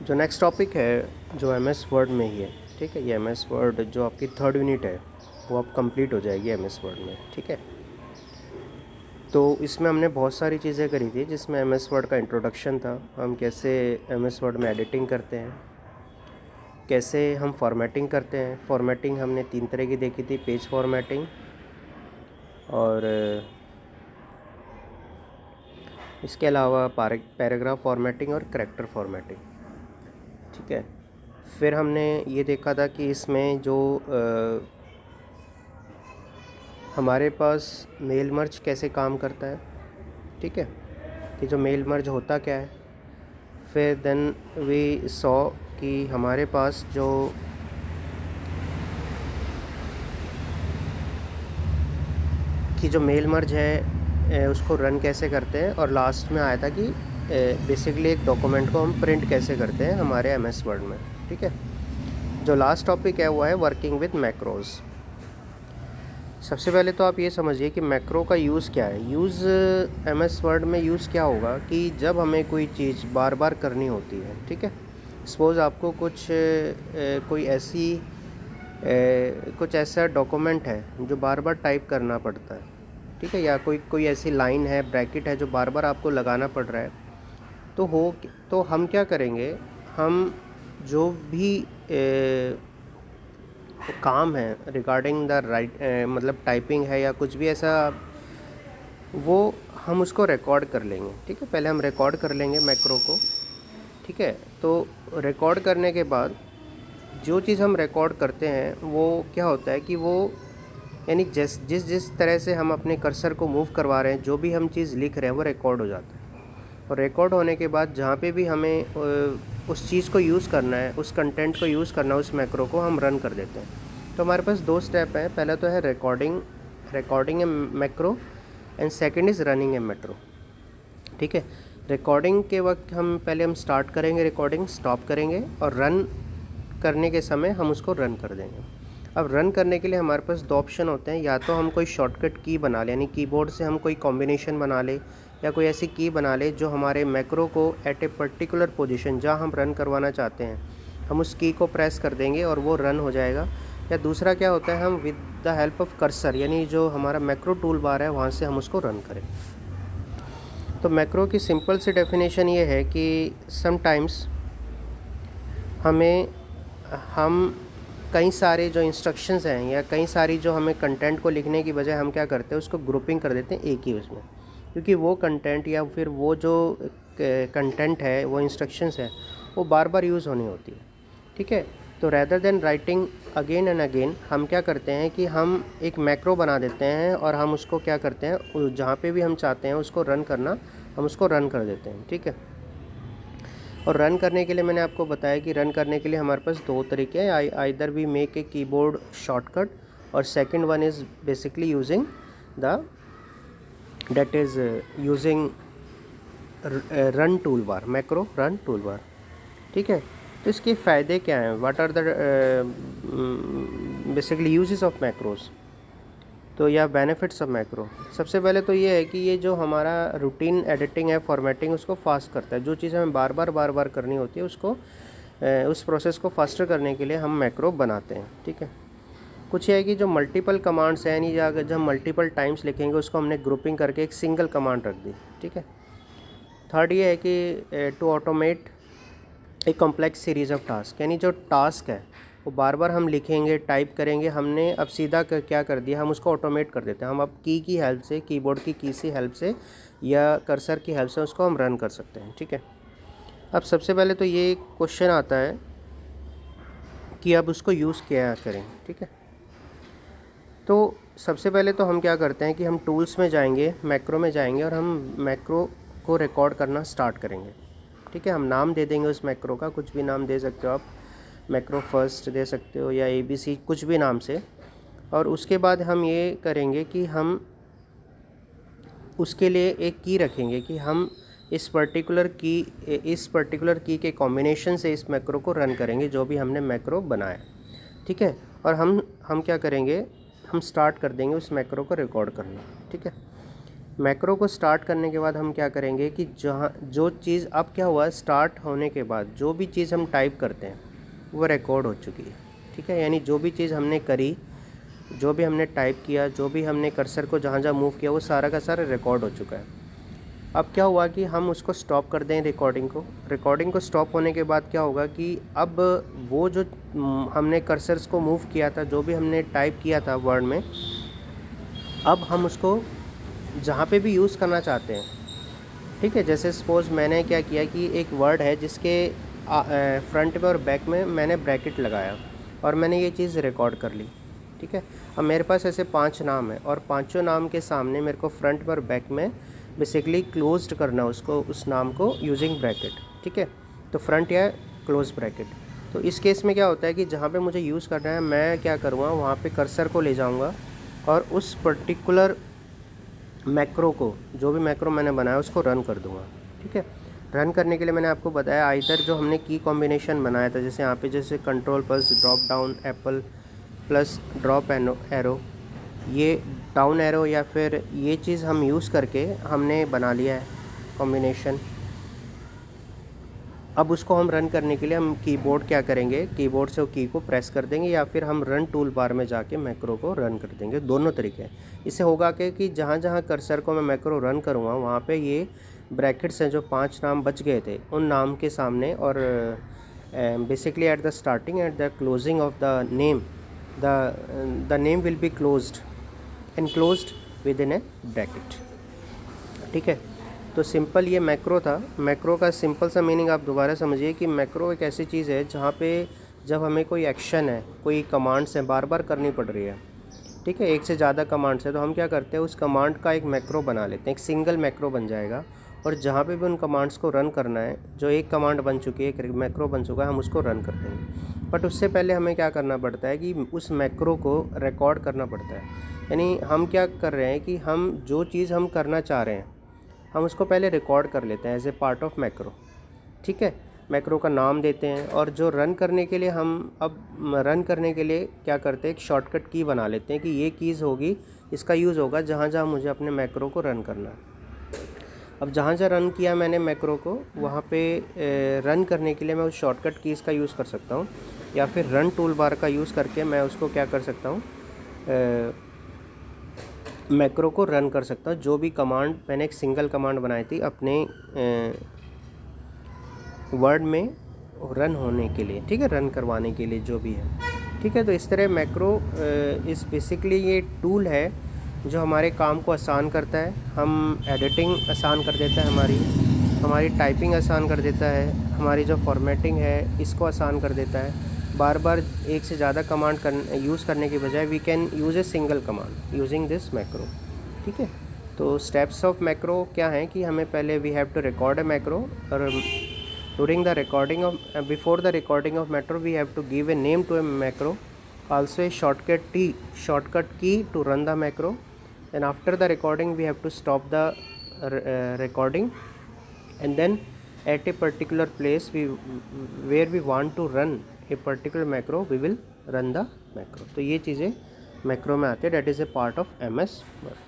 जो next topic है जो एम एस वर्ड में ही है, ठीक है। ये एम एस वर्ड जो आपकी थर्ड यूनिट है वो अब कंप्लीट हो जाएगी एम एस वर्ड में, ठीक है। तो इसमें हमने बहुत सारी चीज़ें करी थी, जिसमें एम एस वर्ड का इंट्रोडक्शन था, हम कैसे एम एस वर्ड में एडिटिंग करते हैं, कैसे हम फॉर्मेटिंग करते हैं। फॉर्मेटिंग हमने 3 तरह की देखी थी, पेज फॉर्मेटिंग और इसके अलावा पैराग्राफ फॉर्मेटिंग और करैक्टर फॉर्मेटिंग, ठीक है। फिर हमने ये देखा था कि इसमें जो हमारे पास मेल मर्ज कैसे काम करता है, ठीक है, कि जो मेल मर्ज होता क्या है। फिर देन वी सॉ कि हमारे पास जो मेल मर्ज है उसको रन कैसे करते हैं, और लास्ट में आया था कि बेसिकली एक डॉक्यूमेंट को हम प्रिंट कैसे करते हैं हमारे एम एस वर्ड में, ठीक है। जो लास्ट टॉपिक है वो है वर्किंग विद मैक्रोज़। सबसे पहले तो आप ये समझिए कि मैक्रो का यूज़ क्या है। यूज़ एम एस वर्ड में यूज़ क्या होगा कि जब हमें कोई चीज़ बार बार करनी होती है, ठीक है। सपोज़ आपको कुछ ऐसा डॉक्यूमेंट है जो बार बार टाइप करना पड़ता है, ठीक है, या कोई ऐसी लाइन है, ब्रैकेट है जो बार बार आपको लगाना पड़ रहा है। तो हम क्या करेंगे, हम जो भी काम है रिगार्डिंग द मतलब टाइपिंग है या कुछ भी ऐसा, वो हम उसको रिकॉर्ड कर लेंगे, ठीक है। पहले हम रिकॉर्ड कर लेंगे मैक्रो को, ठीक है। तो रिकॉर्ड करने के बाद जो चीज़ हम रिकॉर्ड करते हैं वो क्या होता है कि वो यानी जिस तरह से हम अपने कर्सर को मूव करवा रहे हैं, जो भी हम चीज़ लिख रहे हैं वो रिकॉर्ड हो जाता है। और रिकॉर्ड होने के बाद जहाँ पे भी हमें उस चीज़ को यूज़ करना है, उस कंटेंट को यूज़ करना है, उस मैक्रो को हम रन कर देते हैं। तो हमारे पास 2 स्टेप हैं। पहला तो है recording A macro and second is running A macro, ठीक है। रिकॉर्डिंग के वक्त हम स्टार्ट करेंगे, रिकॉर्डिंग स्टॉप करेंगे, और रन करने के समय हम उसको रन कर देंगे। अब रन करने के लिए हमारे पास 2 ऑप्शन होते हैं। या तो हम कोई शॉर्टकट की बना लें, यानी कीबोर्ड से हम कोई कॉम्बिनेशन बना लें, या कोई ऐसी की बना ले जो हमारे मैक्रो को एट ए पर्टिकुलर पोजीशन जहाँ हम रन करवाना चाहते हैं, हम उस की को प्रेस कर देंगे और वो रन हो जाएगा। या दूसरा क्या होता है, हम with the help of cursor, यानी जो हमारा मैक्रो टूल बार है वहाँ से हम उसको रन करें। तो मैक्रो की सिंपल सी डेफिनेशन ये है कि समटाइम्स हम कई सारे जो इंस्ट्रक्शंस हैं या कई सारी जो हमें कंटेंट को लिखने की बजाय हम क्या करते हैं, उसको ग्रुपिंग कर देते हैं एक ही उसमें, क्योंकि वो कंटेंट या फिर वो जो कंटेंट है, वो इंस्ट्रक्शंस है, वो बार बार यूज़ होनी होती है, ठीक है। तो rather than writing again and again, हम क्या करते हैं कि हम एक मैक्रो बना देते हैं और हम उसको क्या करते हैं, जहाँ पे भी हम चाहते हैं उसको रन करना, हम उसको रन कर देते हैं, ठीक है। और रन करने के लिए मैंने आपको बताया कि रन करने के लिए हमारे पास 2 तरीके हैं। Either we make a keyboard shortcut, और second one is basically using that is using run tool bar, macro run tool bar, ठीक है। तो इसके फ़ायदे क्या हैं, what are the basically uses of macros, तो या बेनिफिट्स ऑफ मैक्रो। सबसे पहले तो ये है कि ये जो हमारा रूटीन एडिटिंग है, फॉर्मेटिंग, उसको फास्ट करता है। जो चीज़ हमें बार बार करनी होती है उसको उस प्रोसेस को फास्टर करने के लिए हम मैक्रो बनाते हैं, ठीक है। कुछ ये है कि जो मल्टीपल कमांड्स हैं, यानी जब हम मल्टीपल टाइम्स लिखेंगे उसको हमने ग्रुपिंग करके एक सिंगल कमांड रख दी, ठीक है। थर्ड ये है कि to automate a complex series of task, यानी जो टास्क है वो बार बार हम लिखेंगे, टाइप करेंगे, हमने अब सीधा क्या कर दिया, हम उसको ऑटोमेट कर देते हैं। हम अब की हेल्प से, कीबोर्ड की की से हेल्प से या कर्सर की हेल्प से उसको हम रन कर सकते हैं, ठीक है। अब सबसे पहले तो ये क्वेश्चन आता है कि अब उसको यूज़ क्या करें, ठीक है। तो सबसे पहले तो हम क्या करते हैं कि हम टूल्स में जाएंगे, मैक्रो में जाएंगे, और हम मैक्रो को रिकॉर्ड करना स्टार्ट करेंगे, ठीक है। हम नाम दे देंगे उस मैक्रो का, कुछ भी नाम दे सकते हो आप, मैक्रो फर्स्ट दे सकते हो या ABC, कुछ भी नाम से। और उसके बाद हम ये करेंगे कि हम उसके लिए एक की रखेंगे कि हम इस पर्टिकुलर की के कॉम्बिनेशन से इस मैक्रो को रन करेंगे, जो भी हमने मैक्रो बनाया, ठीक है। और हम क्या करेंगे, हम स्टार्ट कर देंगे उस मैक्रो को रिकॉर्ड करना, ठीक है। मैक्रो को स्टार्ट करने के बाद हम क्या करेंगे कि जहाँ जो चीज़ अब क्या हुआ, स्टार्ट होने के बाद जो भी चीज़ हम टाइप करते हैं वो रिकॉर्ड हो चुकी है, ठीक है। यानी जो भी चीज़ हमने करी, जो भी हमने टाइप किया, जो भी हमने कर्सर को जहाँ जहाँ मूव किया, वो सारा का सारा रिकॉर्ड हो चुका है। अब क्या हुआ कि हम उसको स्टॉप कर दें रिकॉर्डिंग को। रिकॉर्डिंग को स्टॉप होने के बाद क्या होगा कि अब वो जो हमने कर्सर्स को मूव किया था, जो भी हमने टाइप किया था वर्ड में, अब हम उसको जहाँ पे भी यूज़ करना चाहते हैं, ठीक है। जैसे सपोज़ मैंने क्या किया कि एक वर्ड है जिसके फ्रंट में और बैक में मैंने ब्रैकेट लगाया और मैंने ये चीज़ रिकॉर्ड कर ली, ठीक है। अब मेरे पास ऐसे 5 नाम है और पांचों नाम के सामने मेरे को फ्रंट में और बैक में बेसिकली क्लोज्ड करना उसको, उस नाम को यूजिंग ब्रैकेट, ठीक है। तो फ्रंट या क्लोज ब्रैकेट। तो इस केस में क्या होता है कि जहाँ पे मुझे यूज़ करना है, मैं क्या करूँगा, वहाँ पे कर्सर को ले जाऊँगा और उस पर्टिकुलर मैक्रो को, जो भी मैक्रो मैंने बनाया उसको रन कर दूँगा, ठीक है। रन करने के लिए मैंने आपको बताया आइदर जो हमने की कॉम्बिनेशन बनाया था, जैसे यहाँ पे जैसे control plus drop down Apple plus drop arrow, ये डाउन एरो या फिर ये चीज़ हम यूज़ करके हमने बना लिया है कॉम्बिनेशन। अब उसको हम रन करने के लिए हम कीबोर्ड क्या करेंगे, कीबोर्ड से वो की को प्रेस कर देंगे या फिर हम रन टूल बार में जाके मैक्रो को रन कर देंगे, दोनों तरीके हैं। इससे होगा कि जहाँ जहाँ कर्सर को मैं मैक्रो रन करूँगा वहाँ पे ये ब्रैकेट्स हैं, जो 5 नाम बच गए थे उन नाम के सामने, और basically at the starting at the closing of the name, the name will be closed enclosed with in A bracket, ठीक है। तो सिंपल ये मैक्रो था। मैक्रो का सिंपल सा मीनिंग आप दोबारा समझिए कि मैक्रो एक ऐसी चीज़ है जहाँ पे जब हमें कोई एक्शन है, कोई कमांड्स है बार बार करनी पड़ रही है, ठीक है, एक से ज़्यादा कमांड्स है, तो हम क्या करते हैं उस कमांड का एक मैक्रो बना लेते हैं, एक सिंगल मैक्रो बन जाएगा। और जहाँ पे भी उन कमांड्स को रन करना है, जो एक कमांड बन चुकी है, एक मैक्रो बन चुका है, हम उसको रन कर देंगे। बट उससे पहले हमें क्या करना पड़ता है कि उस मैक्रो को रिकॉर्ड करना पड़ता है। यानी हम क्या कर रहे हैं कि हम जो चीज़ हम करना चाह रहे हैं हम उसको पहले रिकॉर्ड कर लेते हैं as a part of macro, ठीक है। मैक्रो का नाम देते हैं और जो रन करने के लिए हम अब रन करने के लिए क्या करते हैं, एक शॉर्टकट की बना लेते हैं कि ये कीज़ होगी, इसका यूज़ होगा जहाँ जहाँ मुझे अपने मैक्रो को रन करना है। अब जहाँ जहाँ रन किया मैंने मैक्रो को, वहाँ पे रन करने के लिए मैं उस शॉर्टकट कीज़ का यूज़ कर सकता हूँ या फिर रन टूल बार का यूज़ करके मैं उसको क्या कर सकता हूँ, मैक्रो को रन कर सकता हूँ। जो भी कमांड मैंने एक सिंगल कमांड बनाई थी अपने वर्ड में रन होने के लिए, ठीक है, रन करवाने के लिए जो भी है, ठीक है। तो इस तरह मैक्रो इस बेसिकली ये टूल है जो हमारे काम को आसान करता है। हम एडिटिंग आसान कर देता है, हमारी टाइपिंग आसान कर देता है, हमारी जो फॉर्मेटिंग है इसको आसान कर देता है। बार बार एक से ज़्यादा कमांड यूज़ करने के बजाय we can use a single command using this macro, ठीक है। तो स्टेप्स ऑफ मैक्रो क्या हैं कि हमें पहले we have to record a macro, और during the recording of before the recording of macro we have to give a name to a macro, also a shortcut key to run the macro, and after the recording we have to stop the recording, and then at a particular place where we want to run a particular macro we will run the macro। तो ये चीज़ें macro में आते हैं, that is a part of MS Word।